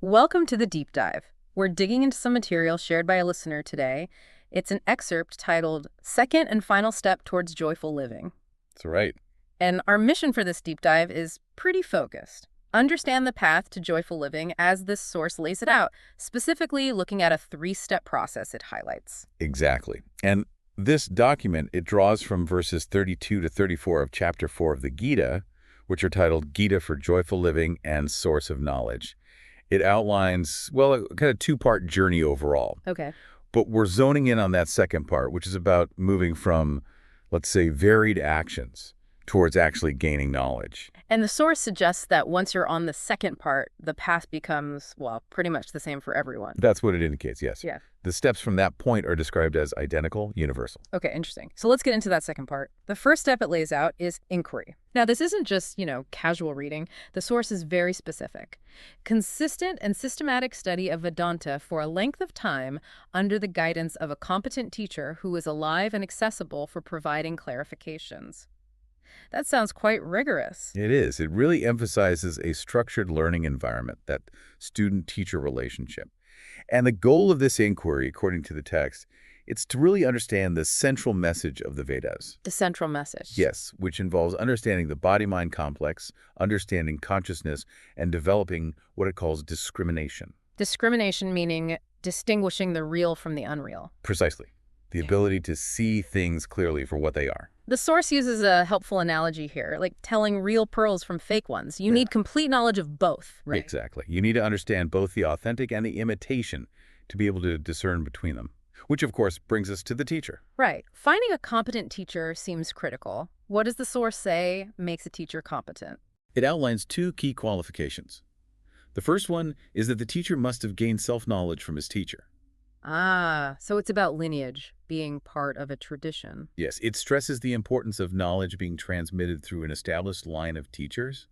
Welcome to the deep dive. We're digging into some material shared by a listener today. It's an excerpt titled Second and Final Step Towards Joyful Living. That's right. And our mission for this deep dive is pretty focused. Understand the path to joyful living as this source lays it out, specifically looking at a three-step process it highlights. Exactly. And this document, it draws from verses 32 to 34 of chapter 4 of the Gita, which are titled Gita for Joyful Living and Source of Knowledge. It outlines, well, a kind of two-part journey overall. Okay. But we're zoning in on that second part, which is about moving from, let's say, varied actions towards actually gaining knowledge. And the source suggests that once you're on the second part, the path becomes, well, pretty much the same for everyone. That's what it indicates, yes. Yeah. The steps from that point are described as identical, universal. Okay, interesting. So let's get into that second part. The first step it lays out is inquiry. Now, this isn't just, casual reading. The source is very specific. Consistent and systematic study of Vedanta for a length of time under the guidance of a competent teacher who is alive and accessible for providing clarifications. That sounds quite rigorous. It is. It really emphasizes a structured learning environment, that student-teacher relationship. And the goal of this inquiry, according to the text, it's to really understand the central message of the Vedas. The central message. Yes, which involves understanding the body-mind complex, understanding consciousness, and developing what it calls discrimination. Discrimination meaning distinguishing the real from the unreal. Precisely. The ability to see things clearly for what they are. The source uses a helpful analogy here, like telling real pearls from fake ones. You need complete knowledge of both, right? Exactly. You need to understand both the authentic and the imitation to be able to discern between them, which of course brings us to the teacher. Right. Finding a competent teacher seems critical. What does the source say makes a teacher competent? It outlines two key qualifications. The first one is that the teacher must have gained self-knowledge from his teacher. Ah, so it's about lineage, being part of a tradition. Yes, it stresses the importance of knowledge being transmitted through an established line of teachers.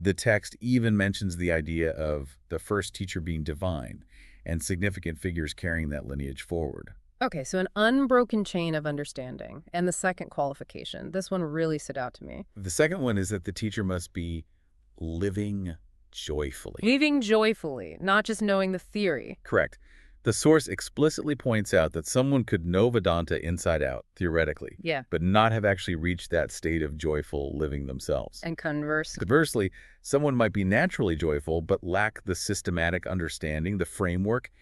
The text even mentions the idea of the first teacher being divine and significant figures carrying that lineage forward. Okay, so an unbroken chain of understanding. And the second qualification, this one really stood out to me. The second one is that the teacher must be living joyfully. Living joyfully, not just knowing the theory. Correct. The source explicitly points out that someone could know Vedanta inside out, theoretically, Yeah. but not have actually reached that state of joyful living themselves. And Conversely, someone might be naturally joyful, but lack the systematic understanding, the framework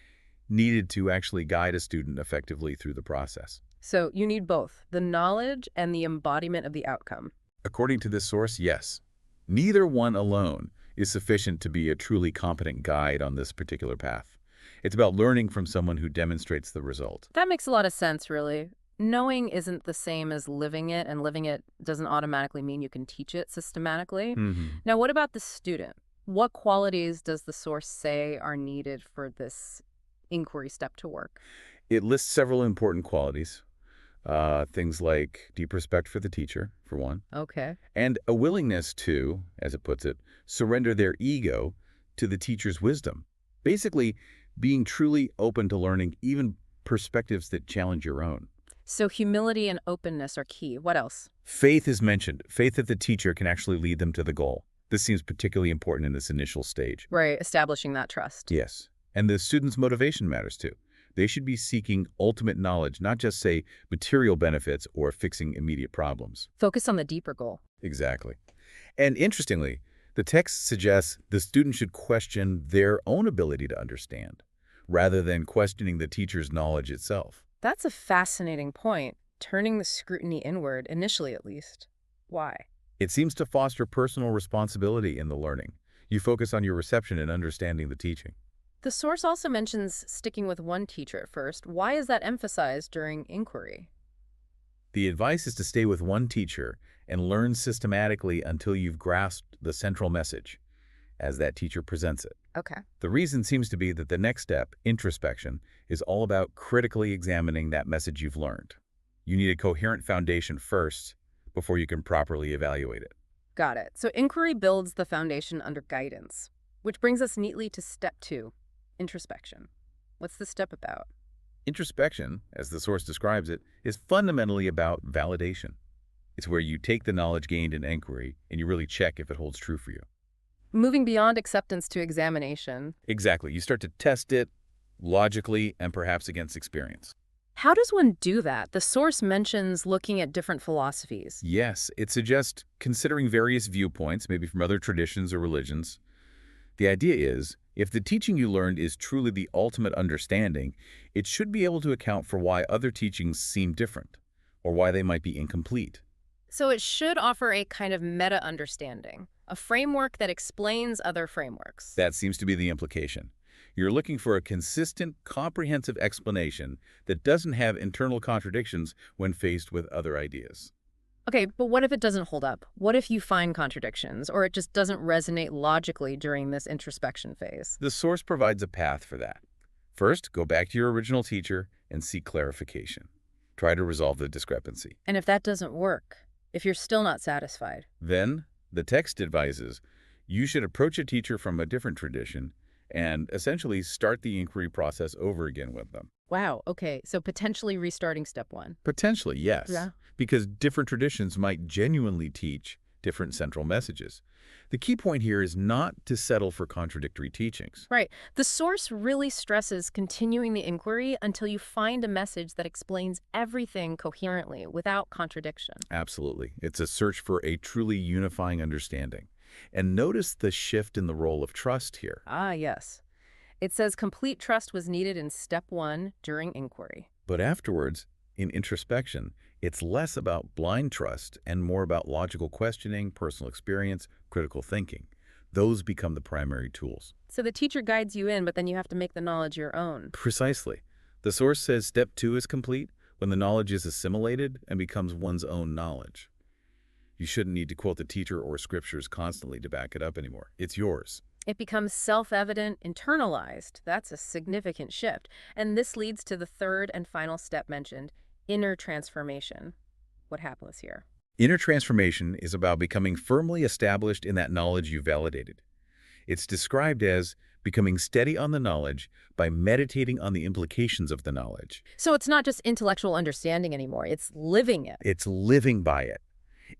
needed to actually guide a student effectively through the process. So you need both, the knowledge and the embodiment of the outcome. According to this source, yes. Neither one alone is sufficient to be a truly competent guide on this particular path. It's about learning from someone who demonstrates the result. That makes a lot of sense, really. Knowing isn't the same as living it, and living it doesn't automatically mean you can teach it systematically. Now, what about the student? What qualities does the source say are needed for this inquiry step to work? It lists several important qualities, things like deep respect for the teacher, for one, Okay. and a willingness to, as it puts it, surrender their ego to the teacher's wisdom. Basically, being truly open to learning even perspectives that challenge your own. So humility and openness are key. What else? Faith is mentioned. Faith that the teacher can actually lead them to the goal. This seems particularly important in this initial stage. Right, establishing that trust. Yes. And the student's motivation matters too. They should be seeking ultimate knowledge, not just, say, material benefits or fixing immediate problems. Focus on the deeper goal. Exactly. And interestingly, the text suggests the student should question their own ability to understand, rather than questioning the teacher's knowledge itself. That's a fascinating point, turning the scrutiny inward, initially at least. Why? It seems to foster personal responsibility in the learning. You focus on your reception and understanding the teaching. The source also mentions sticking with one teacher at first. Why is that emphasized during inquiry? The advice is to stay with one teacher and learn systematically until you've grasped the central message, as that teacher presents it. Okay. The reason seems to be that the next step, introspection, is all about critically examining that message you've learned. You need a coherent foundation first before you can properly evaluate it. Got it. So inquiry builds the foundation under guidance, which brings us neatly to step 2, introspection. What's the step about? Introspection, as the source describes it, is fundamentally about validation. It's where you take the knowledge gained in inquiry and you really check if it holds true for you. Moving beyond acceptance to examination. Exactly. You start to test it logically and perhaps against experience. How does one do that? The source mentions looking at different philosophies. Yes, it suggests considering various viewpoints, maybe from other traditions or religions. The idea is, if the teaching you learned is truly the ultimate understanding, it should be able to account for why other teachings seem different, or why they might be incomplete. So it should offer a kind of meta understanding, a framework that explains other frameworks. That seems to be the implication. You're looking for a consistent, comprehensive explanation that doesn't have internal contradictions when faced with other ideas. Okay, but what if it doesn't hold up? What if you find contradictions, or it just doesn't resonate logically during this introspection phase? The source provides a path for that. First, go back to your original teacher and seek clarification. Try to resolve the discrepancy. And if that doesn't work, if you're still not satisfied, Then, the text advises you should approach a teacher from a different tradition and essentially start the inquiry process over again with them. wow, okay, so potentially restarting step one. Potentially, yes, Yeah. because different traditions might genuinely teach different central messages. The key point here is not to settle for contradictory teachings. Right. The source really stresses continuing the inquiry until you find a message that explains everything coherently without contradiction. Absolutely. It's a search for a truly unifying understanding. And notice the shift in the role of trust here. Ah, yes. It says complete trust was needed in step one during inquiry. But afterwards, in introspection, it's less about blind trust and more about logical questioning, personal experience, critical thinking. Those become the primary tools. So the teacher guides you in, but then you have to make the knowledge your own. Precisely. The source says step 2 is complete when the knowledge is assimilated and becomes one's own knowledge. You shouldn't need to quote the teacher or scriptures constantly to back it up anymore. It's yours. It becomes self-evident, internalized. That's a significant shift. And this leads to the third and final step mentioned, inner transformation. What happens here? Inner transformation is about becoming firmly established in that knowledge you validated. It's described as becoming steady on the knowledge by meditating on the implications of the knowledge. So it's not just intellectual understanding anymore, it's living it. It's living by it,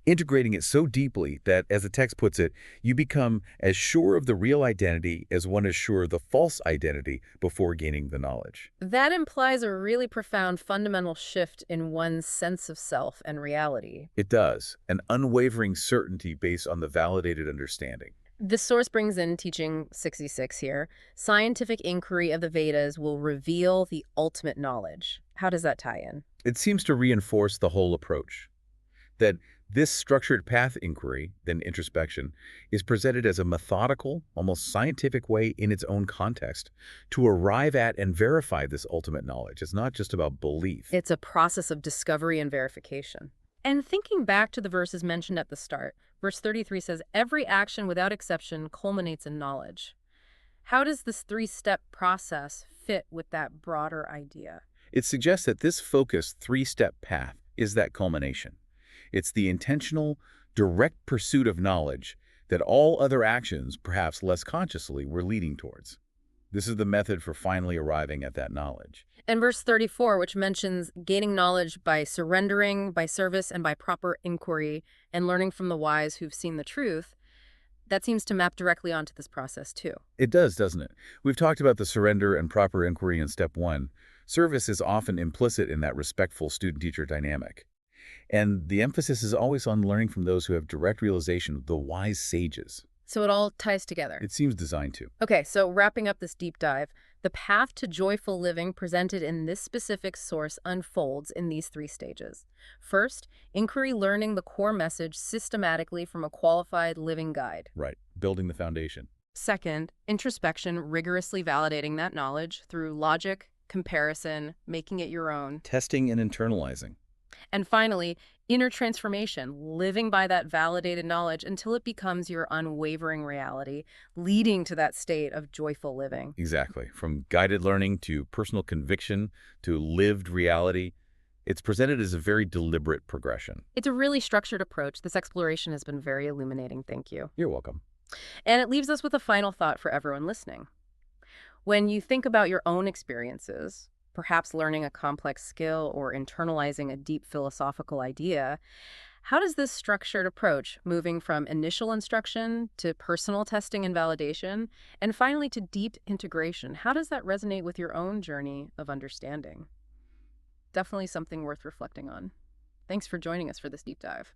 integrating it so deeply that, as the text puts it, you become as sure of the real identity as one is sure of the false identity before gaining the knowledge. That implies a really profound fundamental shift in one's sense of self and reality. It does, an unwavering certainty based on the validated understanding. This source brings in teaching 66 here. Scientific inquiry of the Vedas will reveal the ultimate knowledge. How does that tie in? It seems to reinforce the whole approach, that this structured path inquiry, then introspection, is presented as a methodical, almost scientific way in its own context to arrive at and verify this ultimate knowledge. It's not just about belief. It's a process of discovery and verification. And thinking back to the verses mentioned at the start, verse 33 says, every action without exception culminates in knowledge. How does this three-step process fit with that broader idea? It suggests that this focused three-step path is that culmination. It's the intentional, direct pursuit of knowledge that all other actions, perhaps less consciously, were leading towards. This is the method for finally arriving at that knowledge. And verse 34, which mentions gaining knowledge by surrendering, by service, and by proper inquiry, and learning from the wise who've seen the truth, that seems to map directly onto this process too. It does, doesn't it? We've talked about the surrender and proper inquiry in step 1. Service is often implicit in that respectful student-teacher dynamic. And the emphasis is always on learning from those who have direct realization of the wise sages. So it all ties together. It seems designed to. Okay, so wrapping up this deep dive, the path to joyful living presented in this specific source unfolds in these three stages. First, inquiry, learning the core message systematically from a qualified living guide. Right. Building the foundation. Second, introspection, rigorously validating that knowledge through logic, comparison, making it your own. Testing and internalizing. And finally, inner transformation, living by that validated knowledge until it becomes your unwavering reality, leading to that state of joyful living. Exactly. From guided learning to personal conviction to lived reality, it's presented as a very deliberate progression. It's a really structured approach. This exploration has been very illuminating. Thank you. You're welcome. And it leaves us with a final thought for everyone listening. When you think about your own experiences, perhaps learning a complex skill or internalizing a deep philosophical idea, How does this structured approach, moving from initial instruction to personal testing and validation, and finally to deep integration, how does that resonate with your own journey of understanding? Definitely something worth reflecting on. Thanks for joining us for this deep dive.